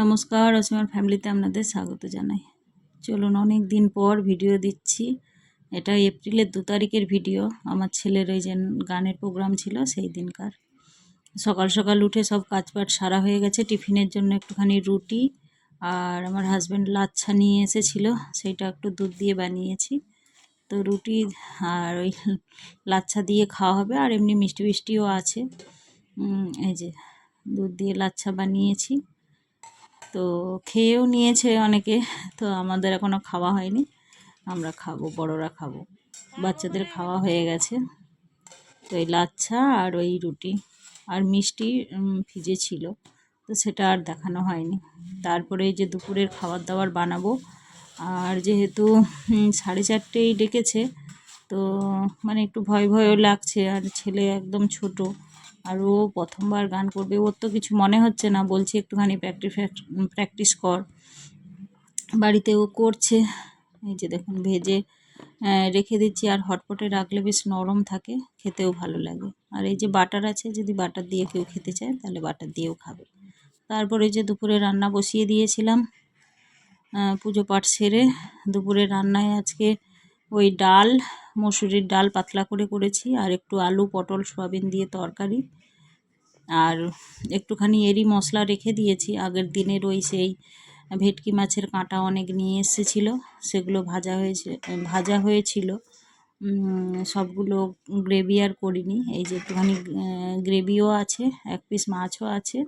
নমস্কার, অসীমার ফ্যামিলিতে আপনাদের স্বাগত জানাই। চলুন, অনেক দিন পর ভিডিও দিচ্ছি। এটা এপ্রিলের 2 তারিখের ভিডিও। আমার ছেলের ওই যে গানের প্রোগ্রাম ছিল সেই দিনকার। সকাল সকাল উঠে সব কাজবাজ সারা হয়ে গেছে। টিফিনের জন্য একটুখানি রুটি আর আমার হাজব্যান্ড লাচ্ছা নিয়ে এসেছিল, সেইটা একটু দুধ দিয়ে বানিয়েছি। তো রুটি আর ওই লাচ্ছা দিয়ে খাওয়া হবে, আর এমনি মিষ্টি মিষ্টিও আছে। এই যে দুধ দিয়ে লাচ্ছা বানিয়েছি, তো খেয়েও নিয়েছে অনেকে। তো আমাদের এখনও খাওয়া হয়নি, আমরা খাবো, বড়রা খাবো, বাচ্চাদের খাওয়া হয়ে গেছে। তো এই লাচ্ছা আর ওই রুটি আর মিষ্টি ফ্রিজে ছিল, তো সেটা আর দেখানো হয়নি। তারপরে এই যে দুপুরের খাবার দাবার বানাবো। আর যেহেতু 4:30ই ডেকেছে, তো মানে একটু ভয় ভয়ও লাগছে। আর ছেলে একদম ছোট, আর ও প্রথমবার গান করবে, ওর তো কিছু মনে হচ্ছে না। বলছি একটুখানি প্র্যাকটিস কর, বাড়িতে ও করছে। এই যে দেখুন ভেজে রেখে দিচ্ছি, আর হটপটে রাখলে বেশ নরম থাকে, খেতেও ভালো লাগে। আর এই যে বাটার আছে, যদি বাটার দিয়ে কেউ খেতে চায় তাহলে বাটার দিয়েও খাবে। তারপরে যে দুপুরে রান্না বসিয়ে দিয়েছিলাম, পুজো পাঠ সেরে। দুপুরে রান্নায় আজকে ওই ডাল, মসুরির ডাল পাতলা করে করেছি, আর একটু আলু পটল সয়াবিন দিয়ে তরকারি। আর একটুখানি এরই মশলা রেখে দিয়েছি আগের দিনের, ওই সেই ভেটকি মাছের কাঁটা অনেক নিয়ে এসেছিল, সেগুলো ভাজা হয়েছিল। সবগুলো গ্রেভি আর করিনি। এই যে একটুখানি গ্রেভিও আছে, 1 পিস মাছও আছে,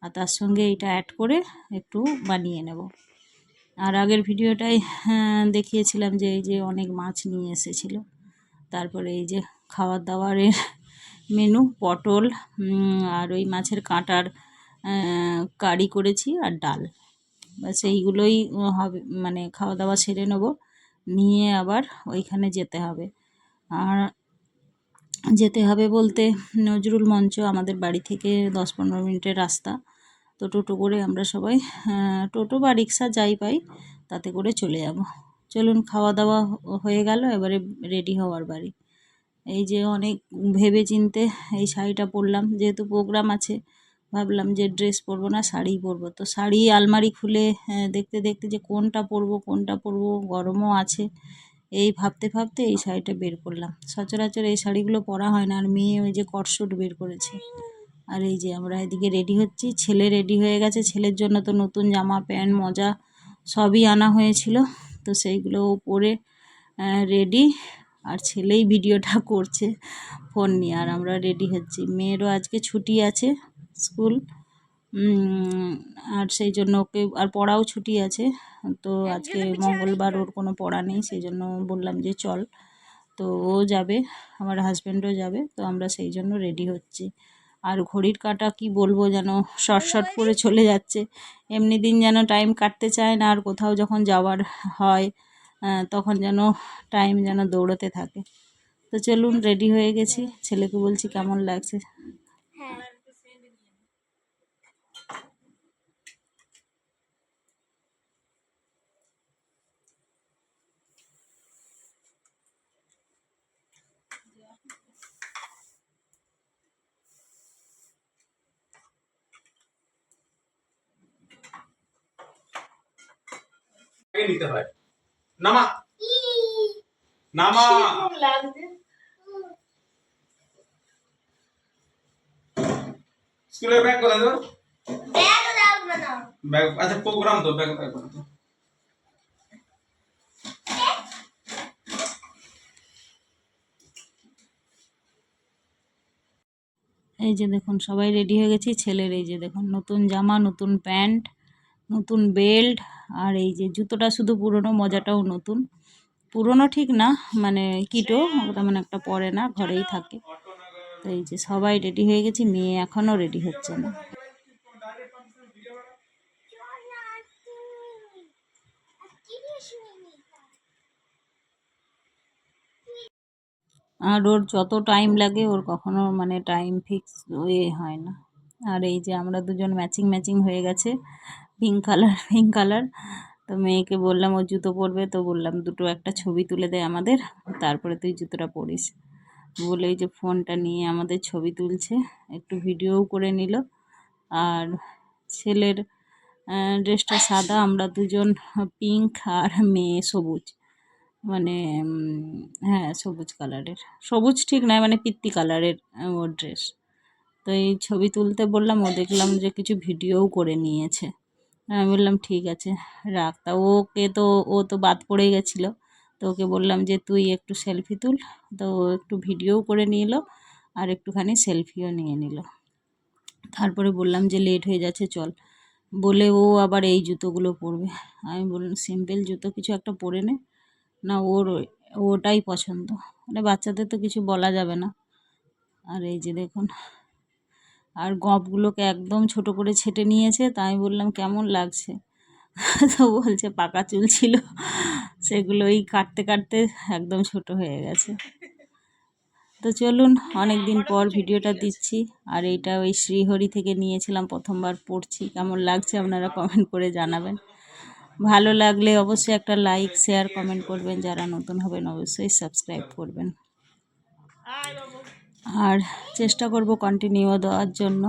আর তার সঙ্গে এইটা অ্যাড করে একটু বানিয়ে নেব। আর আগের ভিডিওটাই দেখিয়েছিলাম যে এই যে অনেক মাছ নিয়ে এসেছিল। তারপরে এই যে খাবার দাবারের মেনু, পটল আর ওই মাছের কাঁটার কারি করেছি, আর ডাল। ব্যাস এইগুলোই হবে, মানে খাওয়া দাওয়া সেরে নেব, নিয়ে আবার ওইখানে যেতে হবে। আর যেতে হবে বলতে নজরুল মঞ্চ আমাদের বাড়ি থেকে 10-15 মিনিটের রাস্তা। তো টোটো করে আমরা সবাই, টোটো বা রিক্সা যাই পাই তাতে করে চলে যাব। চলুন, খাওয়া দাওয়া হয়ে গেল, এবারে রেডি হওয়ার বাড়ি। এই যে অনেক ভেবে চিনতে এই শাড়িটা পরলাম, যেহেতু প্রোগ্রাম আছে। ভাবলাম যে ড্রেস পরবো না, শাড়িই পরবো। তো শাড়ি আলমারি খুলে দেখতে দেখতে যে কোনটা পরবো, গরমও আছে, এই ভাবতে ভাবতে এই শাড়িটা বের করলাম। সচরাচর এই শাড়িগুলো পরা হয় না। আর মেয়ে ওই যে কটস্যুট বের করেছে। আর এই যে আমরা এদিকে রেডি হচ্ছি, ছেলে রেডি হয়ে গেছে। ছেলের জন্য তো নতুন জামা প্যান্ট মোজা সবই আনা হয়েছিল, তো সেইগুলো পরে রেডি। আর ছেলেই ভিডিওটা করছে ফোন নিয়ে, আর আমরা রেডি হচ্ছি। মেয়েরও আজকে ছুটি আছে স্কুল, আর সেই জন্য ওকে, আর পড়াও ছুটি আছে। তো আজকে মঙ্গলবার, ওর কোনো পড়া নেই, সেই জন্য বললাম যে চল। তো ও যাবে, আমার হাজব্যান্ডও যাবে, তো আমরা সেই জন্য রেডি হচ্ছি। আর ঘড়ির কাঁটা কি বলবো, যেন শর্ট করে চলে যাচ্ছে। এমনি দিন যেন টাইম কাটতে চায় না, আর কোথাও যখন যাওয়ার হয় তখন যেন টাইম যেন দৌড়তে থাকে। তো চলুন, রেডি হয়ে গেছি। ছেলেকে বলছি কেমন লাগছে। নিতে হয়। নামা নামা স্কুলের ব্যাগ কোথায় তোর? ব্যাগ লাগবে না। ব্যাগ, আচ্ছা প্রোগ্রাম তো, ব্যাগ লাগবে না তো। এই যে দেখুন সবাই রেডি হয়ে গেছি। ছেলের এই যে দেখুন নতুন জামা, নতুন প্যান্ট, নতুন বেল্ট, আর এই যে জুতোটা শুধু পুরনো, মোজাটাও নতুন। পুরনো ঠিক না, মানে কিটো, ওটা মানে একটা পরে না, ঘরেই থাকে। তো এই যে সবাই রেডি হয়ে গেছি, মেয়ে এখনও রেডি হচ্ছে না। আর ওর যত টাইম লাগে, ওর কখনো মানে টাইম ফিক্স হয় না। আর এই যে আমরা দুজন ম্যাচিং হয়ে গেছে, পিঙ্ক কালার। তো মেয়েকে বললাম ও জুতো পরবে, তো বললাম দুটো একটা ছবি তুলে দেয় আমাদের, তারপরে তুই জুতোটা পরিস বলে এই যে ফোনটা নিয়ে আমাদের ছবি তুলছে, একটু ভিডিওও করে নিল। আর ছেলের ড্রেসটা সাদা, আমরা দুজন পিঙ্ক আর মেয়ে সবুজ, মানে হ্যাঁ সবুজ কালারের, সবুজ ঠিক নয় মানে পিত্তি কালারের ওর ড্রেস। তো এই ছবি তুলতে বললাম, ও দেখলাম যে কিছু ভিডিওও করে নিয়েছে। আমি বললাম ঠিক আছে রাখ। তা ও তো বাদ পড়ে গেছিলো, তো ওকে বললাম যে তুই একটু সেলফি তুল। তো ও একটু ভিডিওও করে নিল আর একটুখানি সেলফিও নিয়ে নিল। তারপরে বললাম যে লেট হয়ে যাচ্ছে চল, বলে ও আবার এই জুতোগুলো পরবে। আমি বললাম সিম্পল জুতো কিছু একটা পরে নে না, ওটাই পছন্দ, মানে বাচ্চাদের তো কিছু বলা যাবে না। আর এই যে দেখুন, আর গপগুলোকে একদম ছোট করে ছেটে নিয়েছে। তাই আমি বললাম কেমন লাগছে, তো বলছে পাকা চুল ছিল, সেগুলো ওই কাটতে কাটতে একদম ছোট হয়ে গেছে। তো চলুন, অনেক দিন পর ভিডিওটা দিচ্ছি। আর এইটা ওই শ্রীহরি থেকে নিয়েছিলাম, প্রথমবার পড়ছি। কেমন লাগছে আপনারা কমেন্ট করে জানাবেন। ভালো লাগলে অবশ্যই একটা লাইক শেয়ার কমেন্ট করবেন, যারা নতুন হবেন অবশ্যই সাবস্ক্রাইব করবেন। আর চেষ্টা করব কন্টিনিউ দেওয়ার জন্য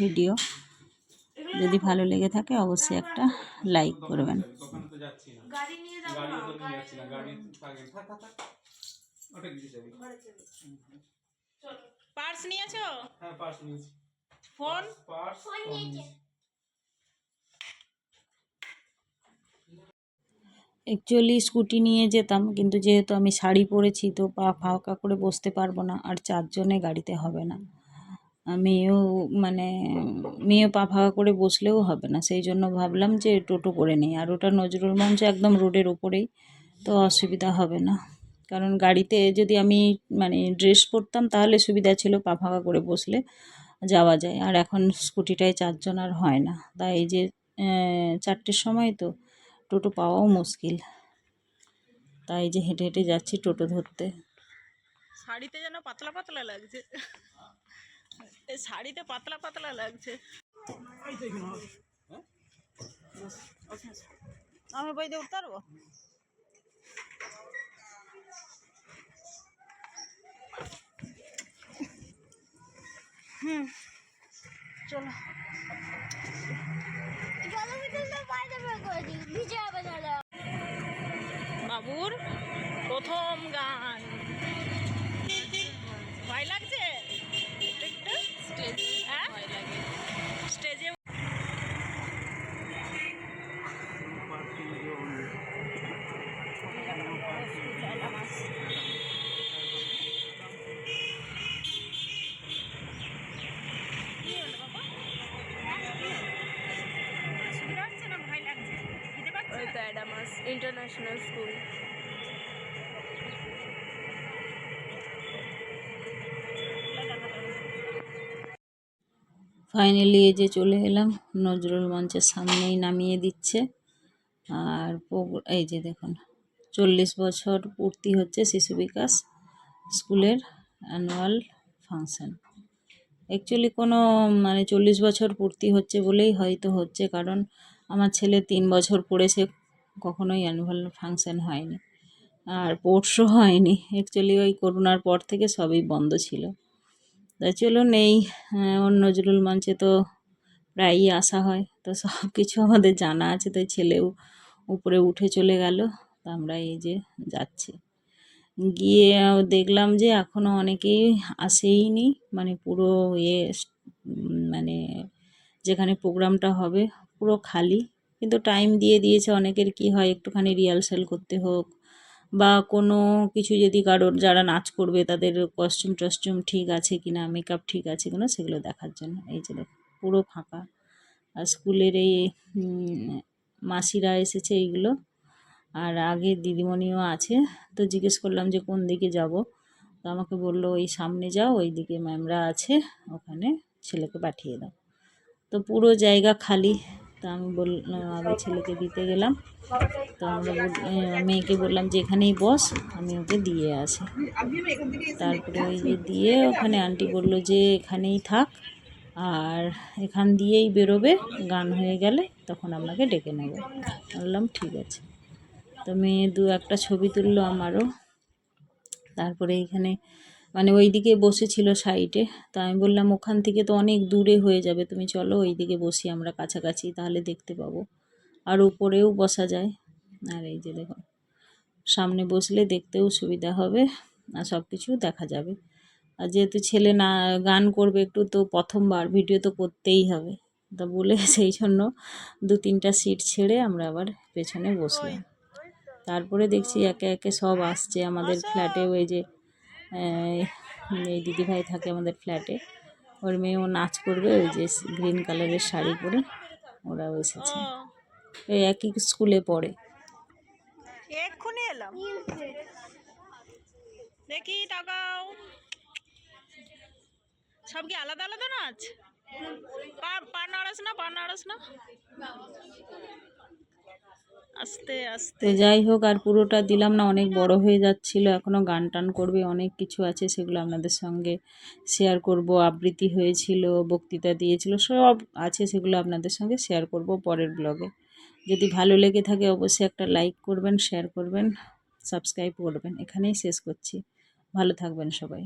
ভিডিও। যদি ভালো লেগে থাকে অবশ্যই একটা লাইক করবেন। পার্স নিয়েছো? হ্যাঁ পার্স নিয়েছি। ফোন নিয়েছি। অ্যাকচুয়ালি স্কুটি নিয়ে যেতাম, কিন্তু যেহেতু আমি শাড়ি পরেছি তো পা ফাঁকা করে বসতে পারবো না, আর চারজনে গাড়িতে হবে না। মেয়েও মানে মেয়েও পা ফাঁকা করে বসলেও হবে না, সেই জন্য ভাবলাম যে টোটো করে নিই। আর ওটা নজরুল মঞ্চ একদম রোডের ওপরেই, তো অসুবিধা হবে না। কারণ গাড়িতে যদি আমি মানে ড্রেস পরতাম তাহলে সুবিধা ছিল, পা ফাঁকা করে বসলে যাওয়া যায়। আর এখন স্কুটিটায় চারজন আর হয় না, তাই এই যে 4টের সময় তো টোটো পাওয়াও মুশকিল, তাই যে হেঁটে হেঁটে যাচ্ছি টোটো ধরতে। শাড়িতে যেন পাতলা পাতলা লাগছে, এই শাড়িতে পাতলা পাতলা লাগছে। আমি বই দিয়ে উঠতে পারবো? চলো বাবুর প্রথম গান। ভয় লাগছে একটু? হ্যাঁ স্টেজে অ্যাডামাস ইন্টারন্যাশনাল স্কুল। ফাইনালি এই যে চলে এলাম, নজরুল মঞ্চের সামনেই নামিয়ে দিচ্ছে। আর এই যে দেখুন 40 বছর পূর্তি হচ্ছে শিশু বিকাশ স্কুলের অ্যানুয়াল ফাংশন। অ্যাকচুয়ালি কোনো মানে 40 বছর পূর্তি হচ্ছে বলেই হয়তো হচ্ছে, কারণ আমার ছেলে 3 বছর পড়েছে, কখনোই অ্যানুয়াল ফাংশন হয়নি আর স্পোর্টসও হয়নি। অ্যাকচুয়ালি ওই করোনার পর থেকে সবই বন্ধ ছিল। তাই চলুন, এই ওর নজরুল মঞ্চে তো প্রায়ই আসা হয়, তো সব কিছু আমাদের জানা আছে। তাই ছেলেও উপরে উঠে চলে গেল, তো আমরা এই যে যাচ্ছি। গিয়ে দেখলাম যে এখনও অনেকেই আসেইনি, মানে পুরো মানে যেখানে প্রোগ্রামটা হবে পুরো খালি। কিন্তু টাইম দিয়ে দিয়েছে, অনেকের কি হয় একটুখানি রিহার্সাল করতে হোক, বা কোনো কিছু যদি কারোর যারা নাচ করবে তাদের কস্টিউম টস্টিউম ঠিক আছে কিনা, মেকআপ ঠিক আছে কিনা সেগুলো দেখার জন্য। এই যে দেখো পুরো ফাঁকা। আর স্কুলের এই মাসিরা এসেছে এইগুলো, আর আগে দিদিমণিও আছে। তো জিজ্ঞেস করলাম যে কোন দিকে যাব, তো আমাকে বললো ওই সামনে যাও, ওই দিকে ম্যামরা আছে, ওখানে ছেলেকে পাঠিয়ে দাও। তো পুরো জায়গা খালি। তা আমি আগে ছেলেকে দিতে গেলাম, তো আমরা মেয়েকে বললাম যে এখানেই বস, আমি ওকে দিয়ে আসি। তারপরে ওই যে দিয়ে ওখানে আন্টি বলল যে এখানেই থাক, আর এখান দিয়েই বেরোবে, গান হয়ে গেলে তখন আপনাকে ডেকে নেব। বললাম ঠিক আছে। তো মেয়ে একটা ছবি তুললো আমারও। তারপরে এইখানে মানে ওইদিকে বসেছিল সাইডে। তো আমি বললাম ওখান থেকে তো অনেক দূরে হয়ে যাবে, তুমি চলো ওইদিকে বসি আমরা কাছাকাছি, তাহলে দেখতে পাবো। আর উপরেও বসা যায়। আর এই যে দেখুন, সামনে বসলে দেখতেও সুবিধা হবে আর সব কিছু দেখা যাবে। আর যেহেতু ছেলে না গান করবে একটু, তো প্রথমবার ভিডিও তো করতেই হবে, তা বলে সেই জন্য 2-3টা সিট ছেড়ে আমরা আবার পেছনে বসলাম। তারপরে দেখছি একে একে সব আসছে আমাদের ফ্ল্যাটেও। এই যে এই দিদিভাই থাকে আমাদের ফ্ল্যাটে, ওর মেয়েও নাচ করবে, ওই যে গ্রিন কালারের শাড়ি পরে ওরাও এসেছে। এই একই স্কুলে পড়ে। এক্ষুনি এলাম, দেখি তাকাও। সব কি আলাদা আলাদা নাচ? পা নাড়াস না, পা নাড়াস না, আস্তে আস্তে। তো যাই হোক, আর পুরোটা দিলাম না, অনেক বড় হয়ে যাচ্ছিল। এখনও গান টান করবে, অনেক কিছু আছে, সেগুলো আপনাদের সঙ্গে শেয়ার করব। আবৃত্তি হয়েছিল, বক্তৃতা দিয়েছিল, সব আছে, সেগুলো আপনাদের সঙ্গে শেয়ার করব পরের ব্লগে। যদি ভালো লেগে থাকে অবশ্যই একটা লাইক করবেন, শেয়ার করবেন, সাবস্ক্রাইব করবেন। এখানেই শেষ করছি। ভালো থাকবেন সবাই।